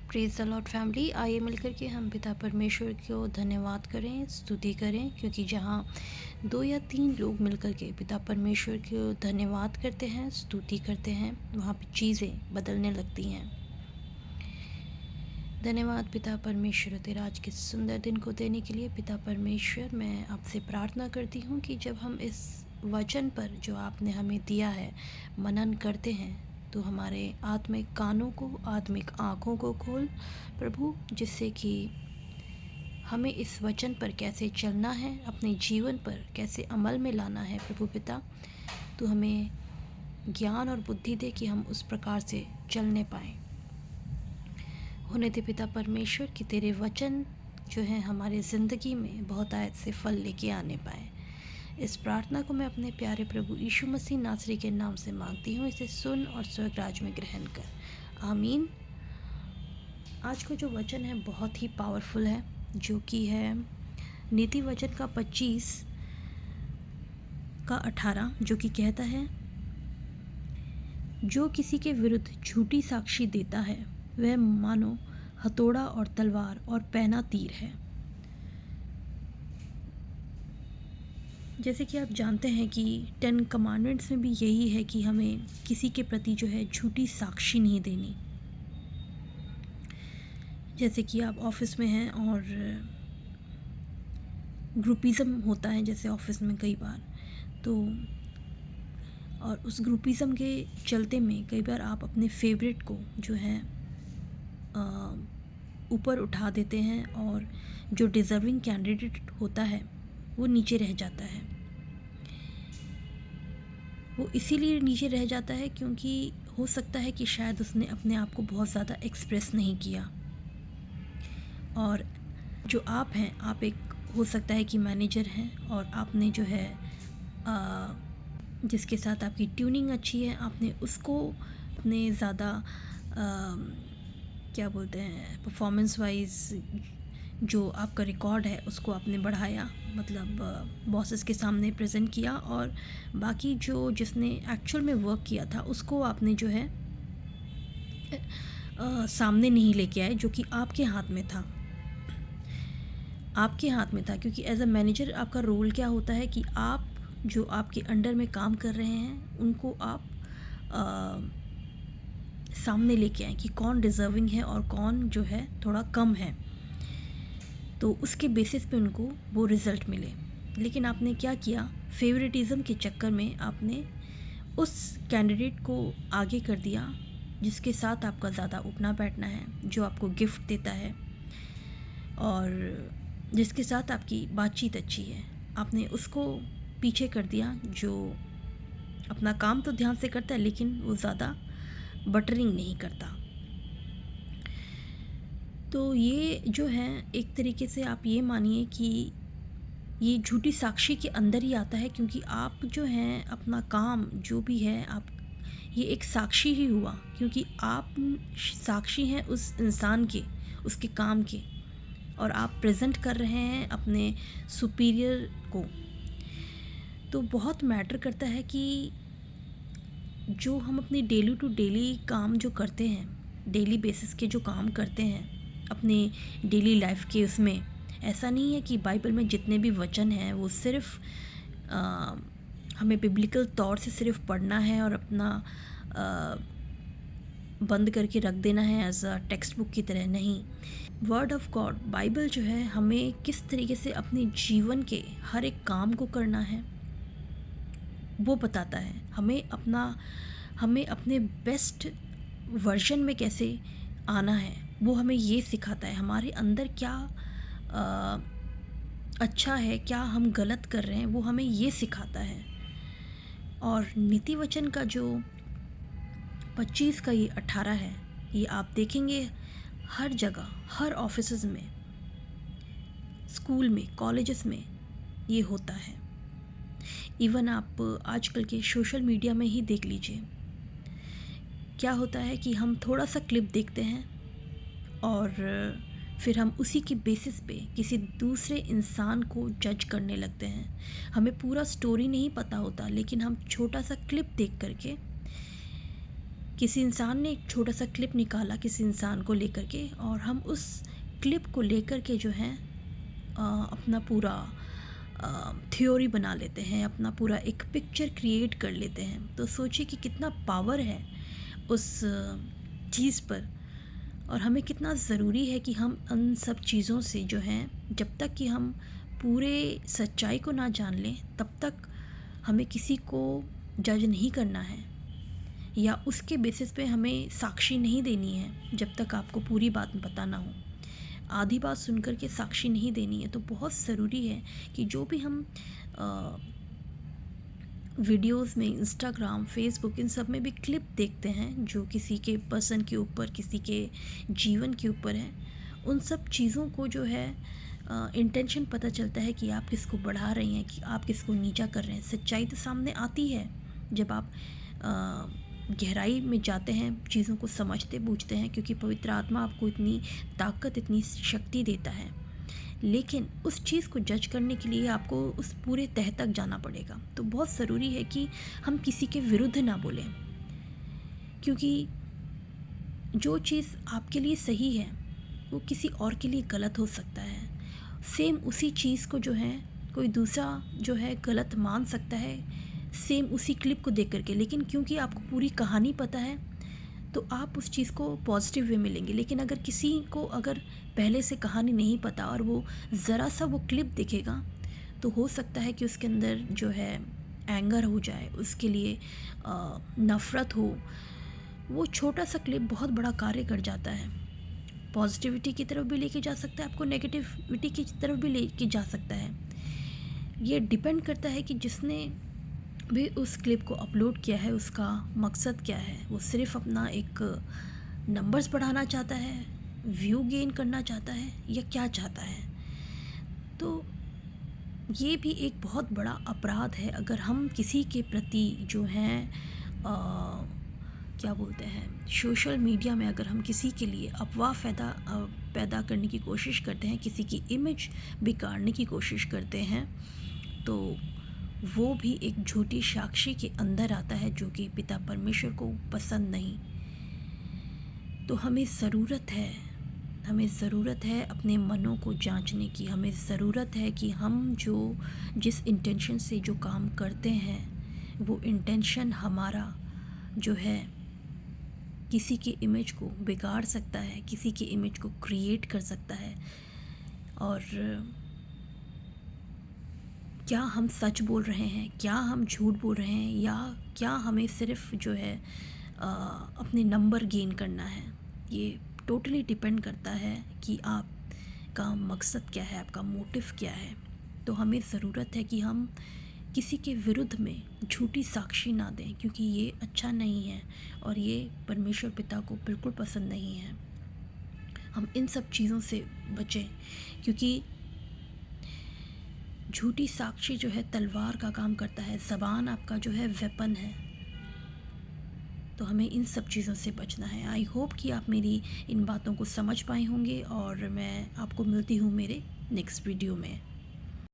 Praise the Lord family. आइए मिलकर के हम पिता परमेश्वर को धन्यवाद करें, स्तुति करें, क्योंकि जहाँ 2 या 3 लोग मिलकर के पिता परमेश्वर को धन्यवाद करते हैं, स्तुति करते हैं, वहाँ पे चीज़ें बदलने लगती हैं। धन्यवाद पिता परमेश्वर तेरा आज के सुंदर दिन को देने के लिए। पिता परमेश्वर, मैं आपसे प्रार्थना करती हूँ कि जब हम इस वचन पर जो आपने हमें दिया है मनन करते हैं, तो हमारे आत्मिक कानों को, आत्मिक आँखों को खोल प्रभु, जिससे कि हमें इस वचन पर कैसे चलना है, अपने जीवन पर कैसे अमल में लाना है। प्रभु पिता, तो हमें ज्ञान और बुद्धि दे कि हम उस प्रकार से चलने पाएँ। होने दे पिता परमेश्वर कि तेरे वचन जो हैं हमारे ज़िंदगी में बहुत आयत से फल लेके आने पाए। इस प्रार्थना को मैं अपने प्यारे प्रभु यीशु मसीह नासरी के नाम से मांगती हूँ। इसे सुन और स्वर्ग राज में ग्रहण कर, आमीन। आज का जो वचन है बहुत ही पावरफुल है, जो कि है नीति वचन का 25 का 18, जो कि कहता है, जो किसी के विरुद्ध झूठी साक्षी देता है वह मानो हथौड़ा और तलवार और पैना तीर है। जैसे कि आप जानते हैं कि 10 कमांडमेंट्स में भी यही है कि हमें किसी के प्रति जो है झूठी साक्षी नहीं देनी। जैसे कि आप ऑफिस में हैं और ग्रुपिज़म होता है जैसे ऑफिस में कई बार, तो और उस ग्रुपिज़म के चलते में कई बार आप अपने फेवरेट को जो है ऊपर उठा देते हैं और जो डिज़र्विंग कैंडिडेट होता है वो नीचे रह जाता है। वो इसीलिए नीचे रह जाता है क्योंकि हो सकता है कि शायद उसने अपने आप को बहुत ज़्यादा एक्सप्रेस नहीं किया। और जो आप हैं, आप एक हो सकता है कि मैनेजर हैं और आपने जो है जिसके साथ आपकी ट्यूनिंग अच्छी है, आपने उसको अपने ज़्यादा क्या बोलते हैं, परफॉर्मेंस वाइज जो आपका रिकॉर्ड है उसको आपने बढ़ाया, मतलब बॉसेस के सामने प्रेजेंट किया, और बाकी जो जिसने एक्चुअल में वर्क किया था उसको आपने जो है सामने नहीं लेके आए, जो कि आपके हाथ में था। आपके हाथ में था क्योंकि एज अ मैनेजर आपका रोल क्या होता है कि आप जो आपके अंडर में काम कर रहे हैं उनको आप सामने लेके आए कि कौन डिज़र्विंग है और कौन जो है थोड़ा कम है, तो उसके बेसिस पे उनको वो रिज़ल्ट मिले। लेकिन आपने क्या किया, फेवरेटिज़म के चक्कर में आपने उस कैंडिडेट को आगे कर दिया जिसके साथ आपका ज़्यादा उठना बैठना है, जो आपको गिफ्ट देता है और जिसके साथ आपकी बातचीत अच्छी है। आपने उसको पीछे कर दिया, जो अपना काम तो ध्यान से करता है लेकिन वो ज़्यादा बटरिंग नहीं करता। तो ये जो है एक तरीके से आप ये मानिए कि ये झूठी साक्षी के अंदर ही आता है, क्योंकि आप जो हैं अपना काम जो भी है, आप ये एक साक्षी ही हुआ, क्योंकि आप साक्षी हैं उस इंसान के, उसके काम के, और आप प्रेजेंट कर रहे हैं अपने सुपीरियर को। तो बहुत मैटर करता है कि जो हम अपनी डेली टू डेली काम जो करते हैं, डेली बेसिस के जो काम करते हैं अपने डेली लाइफ के, उसमें ऐसा नहीं है कि बाइबल में जितने भी वचन हैं वो सिर्फ हमें बिब्लिकल तौर से सिर्फ पढ़ना है और अपना बंद करके रख देना है एज अ टेक्स्ट बुक की तरह। नहीं, वर्ड ऑफ गॉड बाइबल जो है हमें किस तरीके से अपने जीवन के हर एक काम को करना है वो बताता है। हमें अपने बेस्ट वर्जन में कैसे आना है वो हमें ये सिखाता है। हमारे अंदर क्या अच्छा है, क्या हम गलत कर रहे हैं, वो हमें ये सिखाता है। और नीति वचन का जो 25 का ये 18 है, ये आप देखेंगे हर जगह, हर ऑफिसेज में, स्कूल में, कॉलेजेस में ये होता है। इवन आप आजकल के सोशल मीडिया में ही देख लीजिए, क्या होता है कि हम थोड़ा सा क्लिप देखते हैं और फिर हम उसी के बेसिस पे किसी दूसरे इंसान को जज करने लगते हैं। हमें पूरा स्टोरी नहीं पता होता, लेकिन हम छोटा सा क्लिप देख करके किसी इंसान ने एक छोटा सा क्लिप निकाला किसी इंसान को लेकर के, और हम उस क्लिप को लेकर के जो है अपना पूरा थ्योरी बना लेते हैं, अपना पूरा एक पिक्चर क्रिएट कर लेते हैं। तो सोचिए कि कितना पावर है उस चीज़ पर, और हमें कितना ज़रूरी है कि हम उन सब चीज़ों से जो हैं, जब तक कि हम पूरे सच्चाई को ना जान लें तब तक हमें किसी को जज नहीं करना है, या उसके बेसिस पे हमें साक्षी नहीं देनी है जब तक आपको पूरी बात पता ना हो। आधी बात सुनकर के साक्षी नहीं देनी है। तो बहुत ज़रूरी है कि जो भी हम वीडियोस में, इंस्टाग्राम, फेसबुक, इन सब में भी क्लिप देखते हैं जो किसी के पर्सन के ऊपर, किसी के जीवन के ऊपर है, उन सब चीज़ों को जो है इंटेंशन पता चलता है कि आप किसको बढ़ा रही हैं, कि आप किसको नीचा कर रहे हैं। सच्चाई तो सामने आती है जब आप गहराई में जाते हैं, चीज़ों को समझते बूझते हैं, क्योंकि पवित्र आत्मा आपको इतनी ताकत, इतनी शक्ति देता है। लेकिन उस चीज़ को जज करने के लिए आपको उस पूरे तह तक जाना पड़ेगा। तो बहुत ज़रूरी है कि हम किसी के विरुद्ध ना बोलें, क्योंकि जो चीज़ आपके लिए सही है वो किसी और के लिए गलत हो सकता है। सेम उसी चीज़ को जो है कोई दूसरा जो है गलत मान सकता है, सेम उसी क्लिप को देख करके। लेकिन क्योंकि आपको पूरी कहानी पता है तो आप उस चीज़ को पॉजिटिव वे में लेंगे। लेकिन अगर किसी को अगर पहले से कहानी नहीं पता और वो ज़रा सा वो क्लिप देखेगा, तो हो सकता है कि उसके अंदर जो है एंगर हो जाए, उसके लिए नफ़रत हो। वो छोटा सा क्लिप बहुत बड़ा कार्य कर जाता है। पॉजिटिविटी की तरफ भी लेके जा सकता है, आपको नेगेटिविटी की तरफ भी लेके जा सकता है। ये डिपेंड करता है कि जिसने भी उस क्लिप को अपलोड किया है उसका मकसद क्या है। वो सिर्फ अपना एक नंबर्स बढ़ाना चाहता है, व्यू गेन करना चाहता है, या क्या चाहता है। तो ये भी एक बहुत बड़ा अपराध है अगर हम किसी के प्रति जो हैं क्या बोलते हैं, सोशल मीडिया में अगर हम किसी के लिए अफवाह पैदा करने की कोशिश करते हैं, किसी की इमेज बिगाड़ने की कोशिश करते हैं, तो वो भी एक झूठी साक्षी के अंदर आता है, जो कि पिता परमेश्वर को पसंद नहीं। तो हमें ज़रूरत है अपने मनों को जांचने की। हमें ज़रूरत है कि हम जिस इंटेंशन से जो काम करते हैं, वो इंटेंशन हमारा जो है किसी की इमेज को बिगाड़ सकता है, किसी की इमेज को क्रिएट कर सकता है। और क्या हम सच बोल रहे हैं, क्या हम झूठ बोल रहे हैं, या क्या हमें सिर्फ जो है अपने नंबर गेन करना है। ये टोटली डिपेंड करता है कि आपका मकसद क्या है, आपका मोटिव क्या है। तो हमें ज़रूरत है कि हम किसी के विरुद्ध में झूठी साक्षी ना दें, क्योंकि ये अच्छा नहीं है और ये परमेश्वर पिता को बिल्कुल पसंद नहीं है। हम इन सब चीज़ों से बचें, क्योंकि झूठी साक्षी जो है तलवार का काम करता है। ज़बान आपका जो है वेपन है। तो हमें इन सब चीज़ों से बचना है। आई होप कि आप मेरी इन बातों को समझ पाए होंगे, और मैं आपको मिलती हूँ मेरे नेक्स्ट वीडियो में।